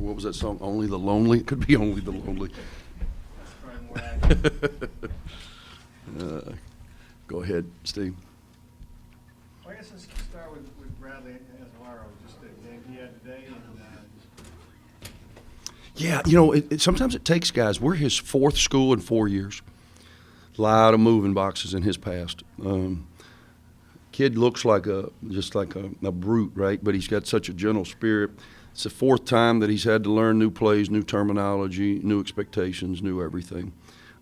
what was that song? Only the Lonely? It could be Only the Lonely. That's probably more accurate. Go ahead, Steve. Well, I guess let's start with Bradley Azalaro, just the game he had today. Yeah, you know, sometimes it takes guys. We're his fourth school in 4 years. A lot of moving boxes in his past. Kid looks like just like a brute, right? But he's got such a gentle spirit. It's the fourth time that he's had to learn new plays, new terminology, new expectations, new everything.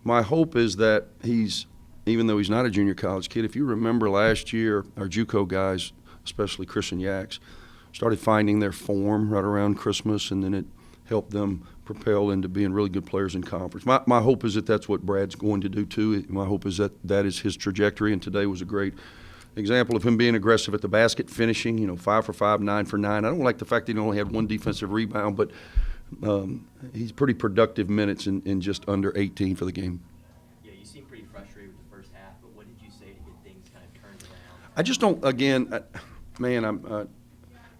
My hope is that even though he's not a junior college kid, if you remember last year, our JUCO guys, especially Chris and Yax, started finding their form right around Christmas, and then it helped them propel into being really good players in conference. My hope is that that's what Brad's going to do too. My hope is that is his trajectory, and today was a great example of him being aggressive at the basket, finishing, 5 for 5, 9 for 9. I don't like the fact that he only had one defensive rebound, but he's pretty productive minutes in just under 18 for the game. Yeah, you seem pretty frustrated with the first half, but what did you say to get things kind of turned around? I just don't, I'm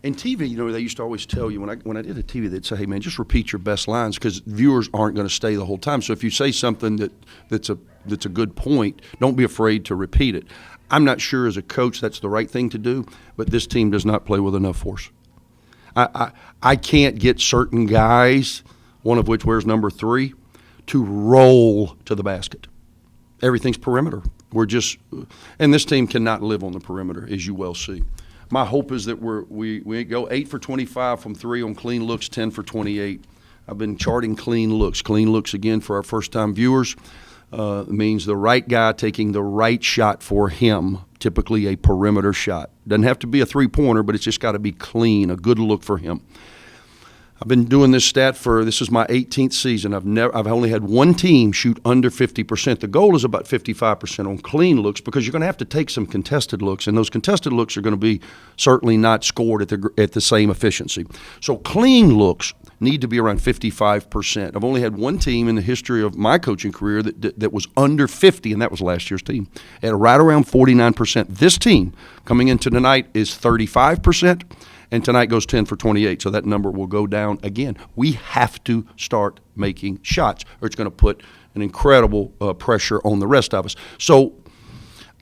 in TV, they used to always tell you, when I did a TV, they'd say, hey, man, just repeat your best lines because viewers aren't going to stay the whole time. So if you say something that's a good point, don't be afraid to repeat it. I'm not sure as a coach that's the right thing to do, but this team does not play with enough force. I can't get certain guys, one of which wears number 3, to roll to the basket. Everything's perimeter. And this team cannot live on the perimeter, as you well see. My hope is that we go 8 for 25 from 3 on clean looks, 10 for 28. I've been charting clean looks. Clean looks, again, for our first-time viewers, means the right guy taking the right shot for him, typically a perimeter shot. Doesn't have to be a three-pointer, but it's just got to be clean, a good look for him. I've been doing this stat this is my 18th season. I've only had one team shoot under 50%. The goal is about 55% on clean looks because you're going to have to take some contested looks, and those contested looks are going to be certainly not scored at the same efficiency. So clean looks need to be around 55%. I've only had one team in the history of my coaching career that was under 50, and that was last year's team, at right around 49%. This team coming into tonight is 35%. And tonight goes 10 for 28, so that number will go down again. We have to start making shots, or it's going to put an incredible pressure on the rest of us. So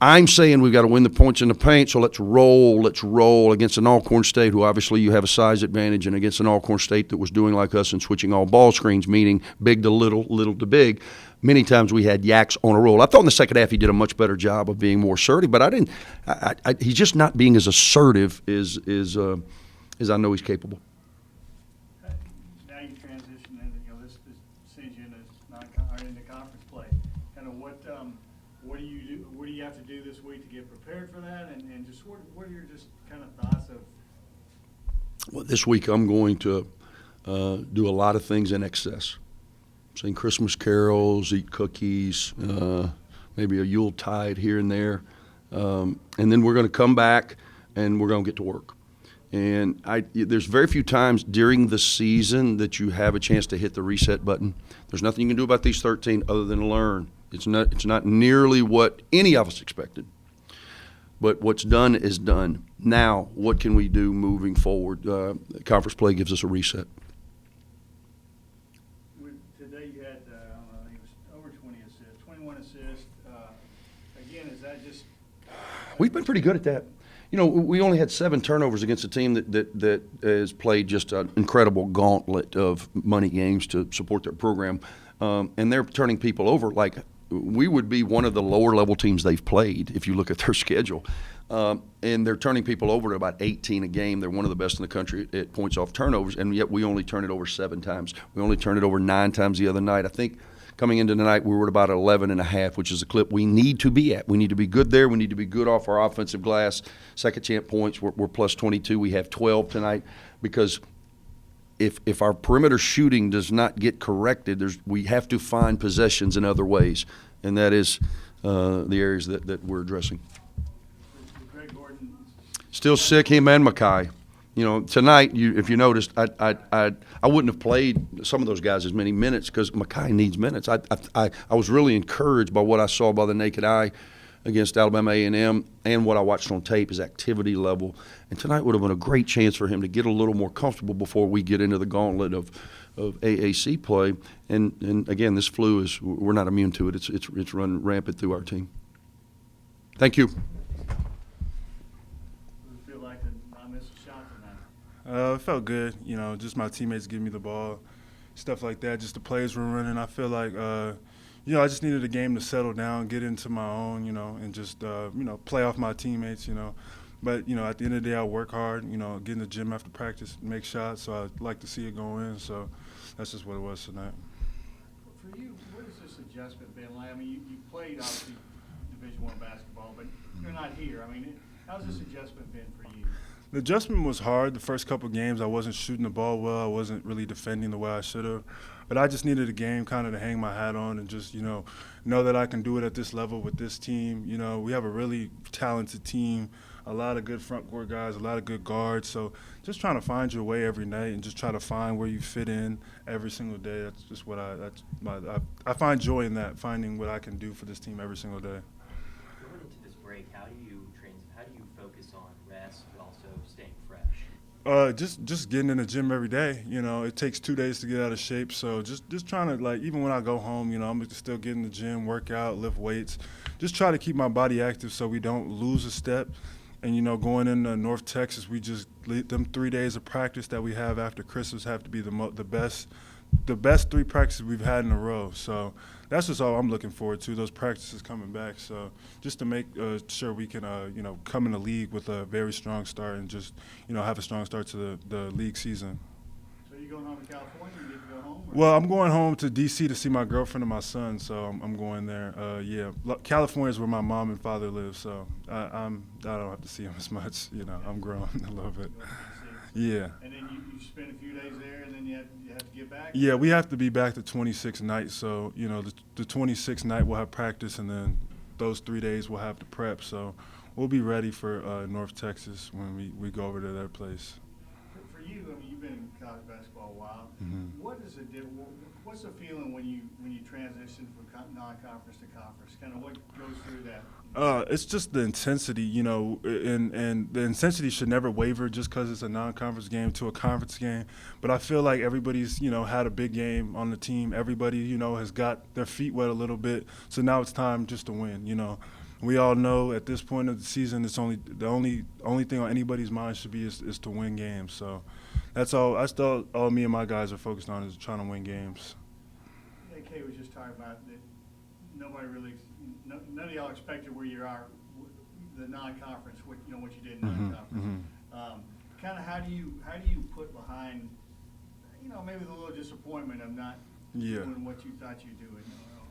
I'm saying we've got to win the points in the paint, so let's roll against an Alcorn State, who obviously you have a size advantage, and against an Alcorn State that was doing like us and switching all ball screens, meaning big to little, little to big. Many times we had Yax on a roll. I thought in the second half he did a much better job of being more assertive, but he's just not being as assertive as I know he's capable. Now you transition into, this sends you into conference play. Kind of what do you do? What do you have to do this week to get prepared for that? And just what are your just kind of thoughts of? Well, this week I'm going to do a lot of things in excess. Sing Christmas carols, eat cookies, maybe a Yuletide here and there. And then we're going to come back and we're going to get to work. And there's very few times during the season that you have a chance to hit the reset button. There's nothing you can do about these 13 other than learn. It's not nearly what any of us expected. But what's done is done. Now, what can we do moving forward? Conference play gives us a reset. Today you had, I think it was over 20 assists, 21 assists. Again, is that just? We've been pretty good at that. We only had 7 turnovers against a team that has played just an incredible gauntlet of money games to support their program. And they're turning people over like we would be one of the lower-level teams they've played if you look at their schedule. And they're turning people over to about 18 a game. They're one of the best in the country at points off turnovers, and yet we only turn it over 7 times. We only turned it over 9 times the other night. I think coming into tonight, we were at about 11.5, which is a clip we need to be at. We need to be good there. We need to be good off our offensive glass. Second chance points, we're plus 22. We have 12 tonight because if our perimeter shooting does not get corrected, we have to find possessions in other ways, and that is the areas that we're addressing. Greg Gordon. Still sick, him and Mackay. Tonight, if you noticed, I wouldn't have played some of those guys as many minutes because Mackay needs minutes. I was really encouraged by what I saw by the naked eye against Alabama A&M and what I watched on tape, his activity level. And tonight would have been a great chance for him to get a little more comfortable before we get into the gauntlet of AAC play. And again, this flu we're not immune to it. It's run rampant through our team. Thank you. What does it feel like to not miss a shot tonight? It felt good, just my teammates giving me the ball, stuff like that. Just the plays were running. I feel like, I just needed a game to settle down, get into my own, and just, play off my teammates, But, at the end of the day, I work hard, get in the gym after practice, make shots. So I like to see it go in. So that's just what it was tonight. For you, what has this adjustment been like? I mean, you played, obviously, Division I basketball, but you're not here. I mean, how's this adjustment been for you? The adjustment was hard. The first couple of games, I wasn't shooting the ball well. I wasn't really defending the way I should have. But I just needed a game kind of to hang my hat on and just, know that I can do it at this level with this team. We have a really talented team, a lot of good front court guys, a lot of good guards. So just trying to find your way every night and just try to find where you fit in every single day. That's just what I find joy in that, finding what I can do for this team every single day. Going into this break, how do you focus on rest but also staying fresh? Just getting in the gym every day. It takes 2 days to get out of shape. So just trying to, even when I go home, I'm still get in the gym, work out, lift weights. Just try to keep my body active so we don't lose a step. And, going into North Texas, them 3 days of practice that we have after Christmas have to be the best 3 practices we've had in a row. So that's just all I'm looking forward to, those practices coming back. So just to make sure we can, come in the league with a very strong start and just, have a strong start to the league season. So you going home to California? You get to go home? Well, I'm going home to D.C. to see my girlfriend and my son, so I'm going there. California is where my mom and father live, so I don't have to see them as much. I'm grown a little bit. Yeah. And then you spend a few days there, and then you have to get back? Yeah, we have to be back the 26th night, so, the 26th night we'll have practice, and then those 3 days we'll have to prep. So we'll be ready for North Texas when we go over to their place. For you, I mean, you've been in college basketball a while. Mm-hmm. What's the feeling when you transition from non-conference to conference? Kind of what goes through that? It's just the intensity, and the intensity should never waver just because it's a non-conference game to a conference game. But I feel like everybody's, had a big game on the team. Everybody, has got their feet wet a little bit. So now it's time just to win, We all know at this point of the season, it's the only thing on anybody's mind should be is to win games. So that's all me and my guys are focused on is trying to win games. AK was just talking about that none of y'all expected where you are, the non-conference, what you did in non-conference. Kind of how do you put behind, maybe the little disappointment of not doing what you thought you'd do,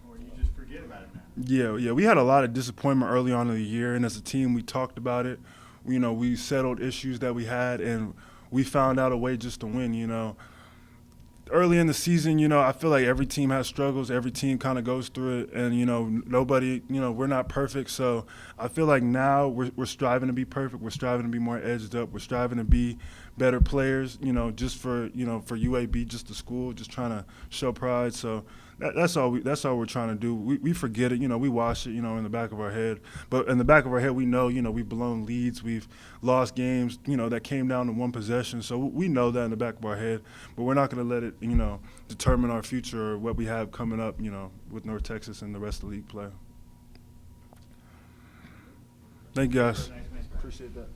or you just forget about it now? Yeah, we had a lot of disappointment early on in the year, and as a team, we talked about it. We settled issues that we had, and we found out a way just to win. Early in the season, I feel like every team has struggles. Every team kind of goes through it, and nobody, we're not perfect. So I feel like now we're striving to be perfect. We're striving to be more edged up. We're striving to be better players. Just for for UAB, just the school, just trying to show pride. So that's all we're trying to do. We forget it. We wash it. In the back of our head. But in the back of our head, we know. We've blown leads. We've lost games. That came down to one possession. So we know that in the back of our head. But we're not going to let it. Determine our future or what we have coming up, with North Texas and the rest of the league play. Thank you, guys. Thanks, man. Appreciate that.